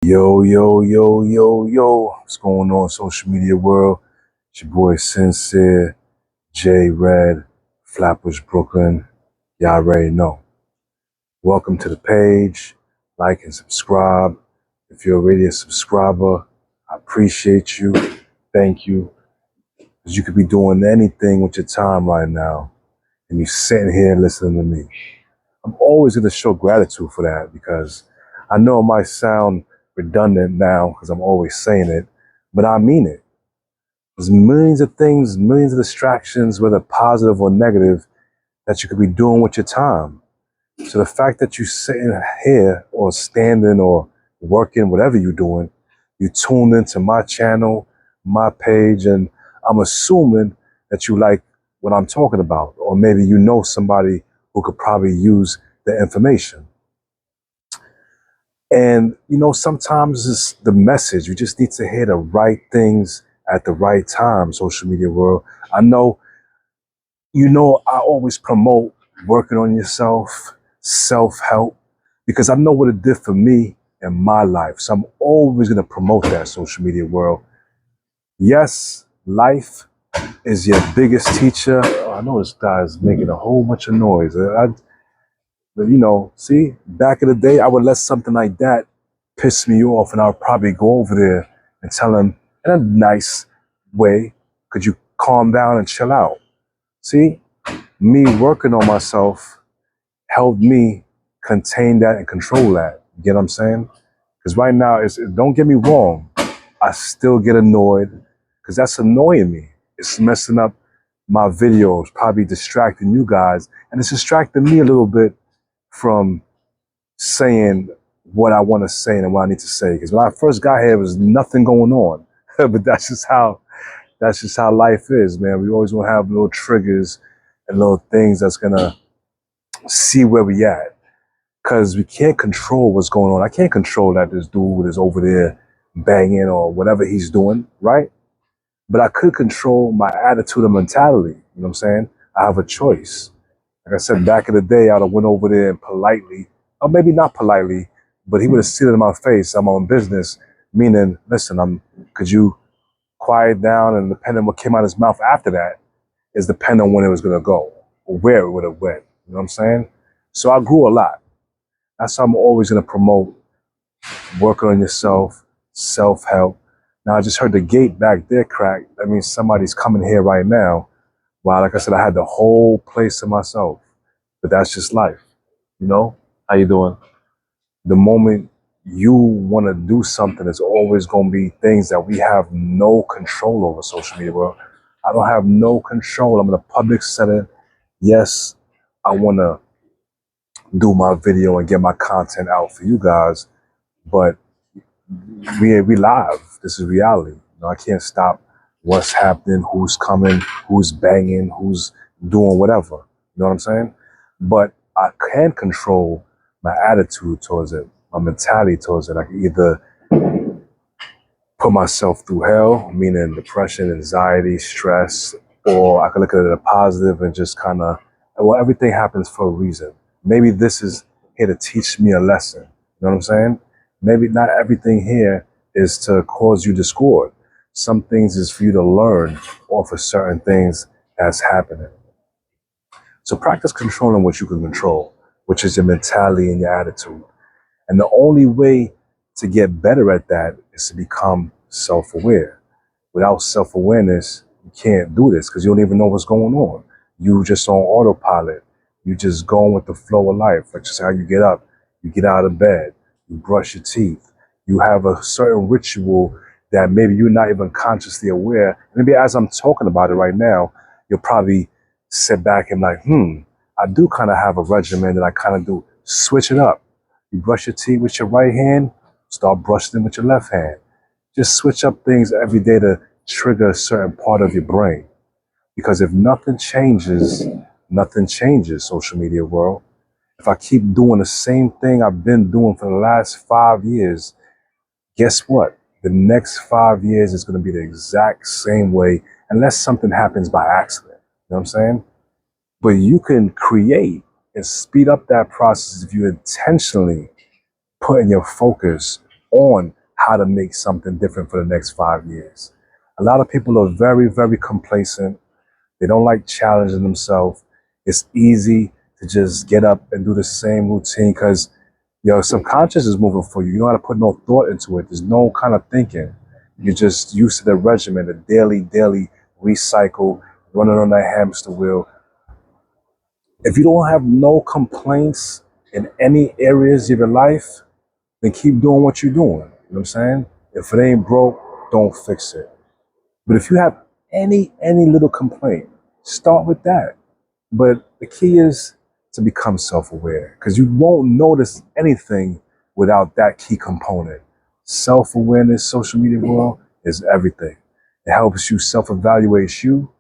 Yo, yo, yo, yo, yo. What's going on, social media world? It's your boy Sincere, J Red, Flatbush, Brooklyn. Y'all already know. Welcome to the page. Like and subscribe. If you're already a subscriber, I appreciate you. Thank you. Because you could be doing anything with your time right now. And you're sitting here listening to me. I'm always going to show gratitude for that because I know it might sound redundant now because I'm always saying it, but I mean it. There's millions of things, millions of distractions, whether positive or negative, that you could be doing with your time. So the fact that you're sitting here or standing or working, whatever you're doing, you tuned into my channel, my page, and I'm assuming that you like what I'm talking about, or maybe you know somebody who could probably use the information. And, sometimes it's the message. You just need to hear the right things at the right time, social media world. I know, I always promote working on yourself, self help, because I know what it did for me in my life. So I'm always going to promote that, social media world. Yes, life is your biggest teacher. Oh, I know this guy is making a whole bunch of noise. But see, back in the day, I would let something like that piss me off, and I would probably go over there and tell him in a nice way, could you calm down and chill out? See, me working on myself helped me contain that and control that. You get what I'm saying? Because right now, don't get me wrong, I still get annoyed because that's annoying me. It's messing up my videos, probably distracting you guys, and it's distracting me a little bit from saying what I want to say and what I need to say. Because when I first got here, there was nothing going on. But that's just how life is, man. We always want to have little triggers and little things that's gonna see where we at. Because we can't control what's going on. I can't control that this dude is over there banging or whatever he's doing, right? But I could control my attitude and mentality. You know what I'm saying? I have a choice. Like I said, back in the day, I'd have went over there and politely, or maybe not politely, but he would have said it in my face, I'm on business, meaning, listen, could you quiet down? And depending on what came out of his mouth after that is depending on when it was going to go or where it would have went. You know what I'm saying? So I grew a lot. That's how I'm always going to promote working on yourself, self-help. Now, I just heard the gate back there crack. That means somebody's coming here right now. Wow, like I said, I had the whole place to myself. But that's just life, you know? How you doing? The moment you want to do something, it's always going to be things that we have no control over, social media. Well, I don't have no control. I'm in a public setting. Yes, I want to do my video and get my content out for you guys, but we live. This is reality. I can't stop what's happening, who's coming, who's banging, who's doing whatever. You know what I'm saying? But I can control my attitude towards it, my mentality towards it. I can either put myself through hell, meaning depression, anxiety, stress, or I can look at it as a positive and just kind of, well, everything happens for a reason. Maybe this is here to teach me a lesson. You know what I'm saying? Maybe not everything here is to cause you discord. Some things is for you to learn off of certain things that's happening. So practice controlling what you can control, which is your mentality and your attitude. And the only way to get better at that is to become self-aware. Without self-awareness, you can't do this because you don't even know what's going on. You just on autopilot. You just going with the flow of life. Like just how you get up, you get out of bed, you brush your teeth. You have a certain ritual that maybe you're not even consciously aware. Maybe as I'm talking about it right now, you'll probably sit back and like, I do kind of have a regimen that I kind of do. Switch it up. You brush your teeth with your right hand, start brushing them with your left hand. Just switch up things every day to trigger a certain part of your brain. Because if nothing changes, social media world. If I keep doing the same thing I've been doing for the last 5 years, guess what? The next 5 years is going to be the exact same way unless something happens by accident. You know what I'm saying? But you can create and speed up that process if you intentionally putting your focus on how to make something different for the next 5 years. A lot of people are very, very complacent. They don't like challenging themselves. It's easy to just get up and do the same routine because your subconscious is moving for you. You don't have to put no thought into it. There's no kind of thinking. You're just used to the regimen, the daily recycle, running on that hamster wheel. If you don't have no complaints in any areas of your life, then keep doing what you're doing. You know what I'm saying? If it ain't broke, don't fix it. But if you have any little complaint, start with that. But the key is to become self-aware because you won't notice anything without that key component. Self-awareness, social media world is everything. It helps you self-evaluate you.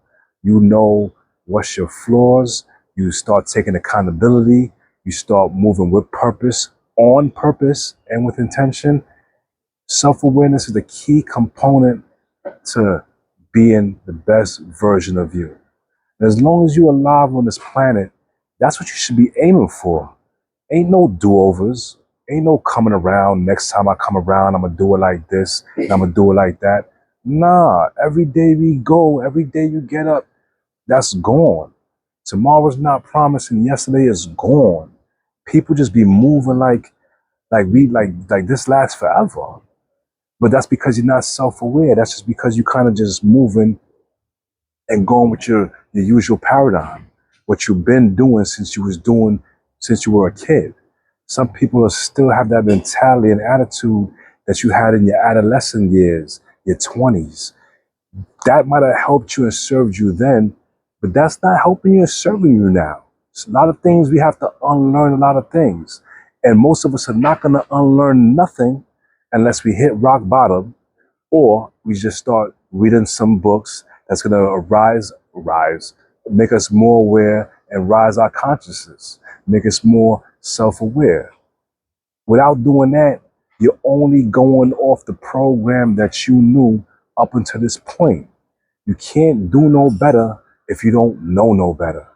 You know what's your flaws. You start taking accountability. You start moving with purpose, on purpose, and with intention. Self-awareness is the key component to being the best version of you. And as long as you're alive on this planet, that's what you should be aiming for. Ain't no do-overs. Ain't no coming around. Next time I come around, I'm going to do it like this, and I'm going to do it like that. Nah, every day we go, every day you get up, that's gone. Tomorrow's not promising. Yesterday is gone. People just be moving like this lasts forever. But that's because you're not self-aware. That's just because you kind of just moving and going with your usual paradigm, what you've been doing since you were a kid. Some people are still have that mentality and attitude that you had in your adolescent years, your 20s. That might have helped you and served you then, but that's not helping you and serving you now. It's a lot of things we have to unlearn, a lot of things. And most of us are not going to unlearn nothing unless we hit rock bottom or we just start reading some books that's going to make us more aware and rise our consciousness, make us more self-aware. Without doing that, you're only going off the program that you knew up until this point. You can't do no better if you don't know no better.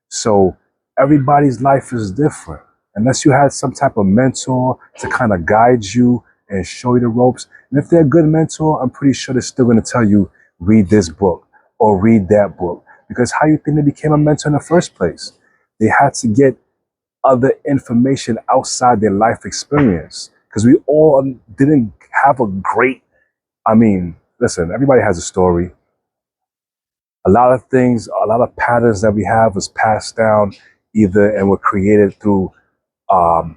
So everybody's life is different. Unless you had some type of mentor to kind of guide you and show you the ropes. And if they're a good mentor, I'm pretty sure they're still going to tell you, read this book or read that book. Because how you think they became a mentor in the first place? They had to get other information outside their life experience. Because we all didn't have a great, listen, everybody has a story. A lot of things, a lot of patterns that we have was passed down either and were created through our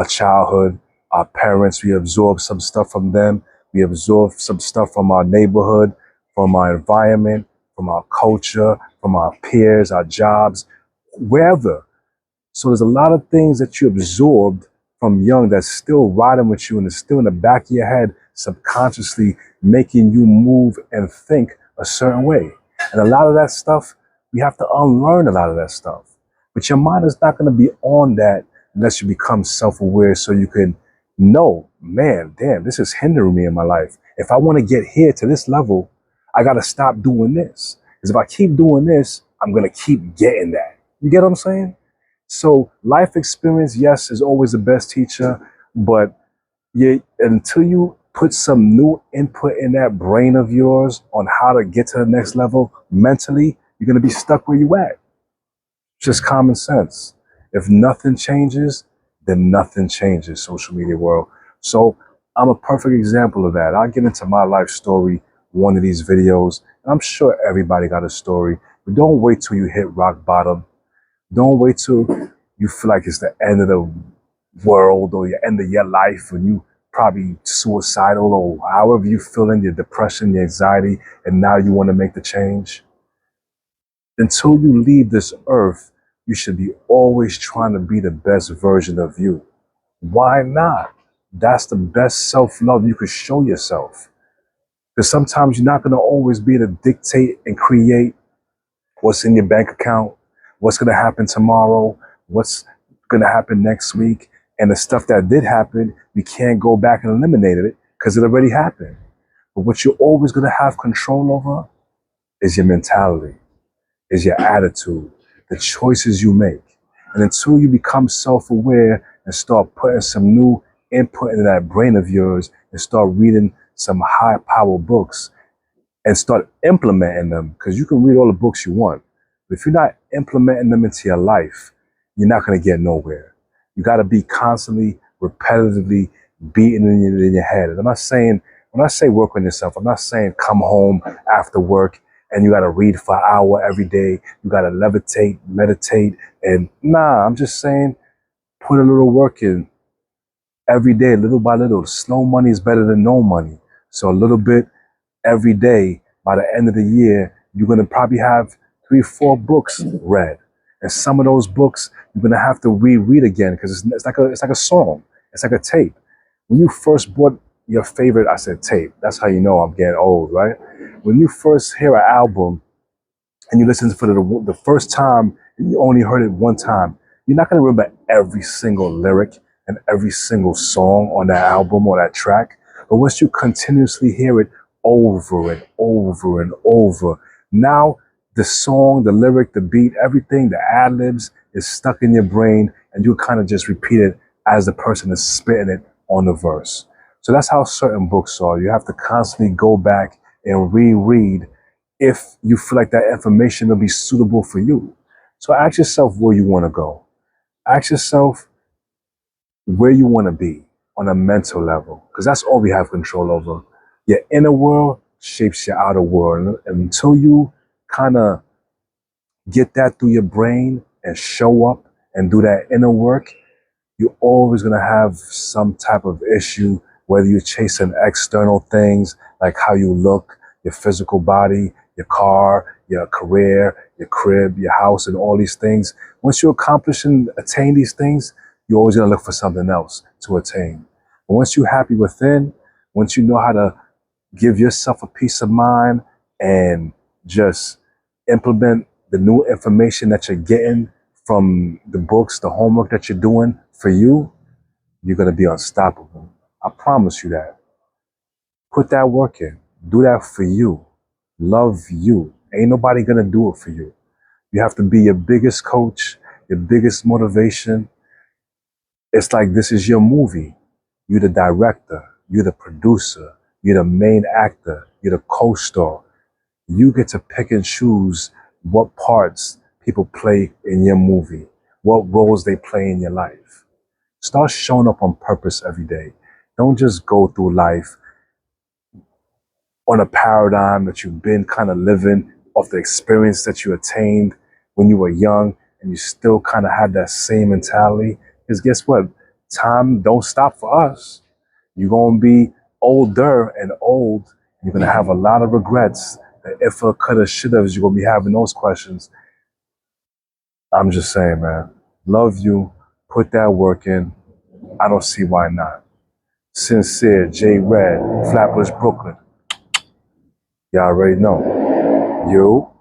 childhood, our parents. We absorb some stuff from them. We absorb some stuff from our neighborhood, from our environment, from our culture, from our peers, our jobs, wherever. So there's a lot of things that you absorbed from young that's still riding with you and is still in the back of your head, subconsciously making you move and think a certain way. And a lot of that stuff, we have to unlearn a lot of that stuff. But your mind is not going to be on that unless you become self-aware so you can know, man, damn, this is hindering me in my life. If I want to get here to this level, I got to stop doing this. Because if I keep doing this, I'm going to keep getting that. You get what I'm saying? So life experience, yes, is always the best teacher. But until you put some new input in that brain of yours on how to get to the next level mentally, you're going to be stuck where you at. Just common sense. If nothing changes, then nothing changes, social media world. So I'm a perfect example of that. I'll get into my life story one of these videos. And I'm sure everybody got a story. But don't wait till you hit rock bottom. Don't wait till you feel like it's the end of the world or the end of your life and you probably suicidal or however you feeling, your depression, your anxiety, and now you want to make the change. Until you leave this earth, you should be always trying to be the best version of you. Why not? That's the best self-love you could show yourself. Because sometimes you're not going to always be able to dictate and create what's in your bank account, what's going to happen tomorrow, what's going to happen next week. And the stuff that did happen, we can't go back and eliminate it because it already happened. But what you're always going to have control over is your mentality, is your attitude, the choices you make. And until you become self-aware and start putting some new input into that brain of yours and start reading some high power books and start implementing them, because you can read all the books you want. But if you're not implementing them into your life, you're not going to get nowhere. You got to be constantly, repetitively beating in your head. And I'm not saying, when I say work on yourself, I'm not saying come home after work and you got to read for an hour every day. You got to levitate, meditate. And nah, I'm just saying put a little work in every day, little by little. Slow money is better than no money. So a little bit every day. By the end of the year, you're going to probably have 3 or 4 books read. And some of those books you're going to have to reread again, because it's like a song. It's like a tape. When you first bought your favorite, I said tape. That's how you know I'm getting old, right? When you first hear an album and you listen for the first time and you only heard it one time, you're not going to remember every single lyric and every single song on that album or that track. But once you continuously hear it over and over and over, now the song, the lyric, the beat, everything, the ad libs is stuck in your brain, and you kind of just repeat it as the person is spitting it on the verse. So that's how certain books are. You have to constantly go back and reread if you feel like that information will be suitable for you. So ask yourself where you want to go. Ask yourself where you want to be on a mental level, because that's all we have control over. Your inner world shapes your outer world. And until you kind of get that through your brain and show up and do that inner work, you're always going to have some type of issue, whether you're chasing external things like how you look, your physical body, your car, your career, your crib, your house, and all these things. Once you accomplish and attain these things, you're always going to look for something else to attain. But once you're happy within, once you know how to give yourself a peace of mind and just implement the new information that you're getting from the books, the homework that you're doing for you, you're going to be unstoppable. I promise you that. Put that work in. Do that for you. Love you. Ain't nobody going to do it for you. You have to be your biggest coach, your biggest motivation. It's like this is your movie. You're the director. You're the producer. You're the main actor. You're the co-star. You get to pick and choose what parts people play in your movie, what roles they play in your life. Start showing up on purpose every day. Don't just go through life on a paradigm that you've been kind of living off the experience that you attained when you were young, and you still kind of have that same mentality. Because guess what? Time don't stop for us. You're going to be older and old. You're going to have a lot of regrets. The if a coulda, shoulda, you're going to be having those questions. I'm just saying, man. Love you. Put that work in. I don't see why not. Sincere, J Red, Flatbush, Brooklyn. Y'all already know. You.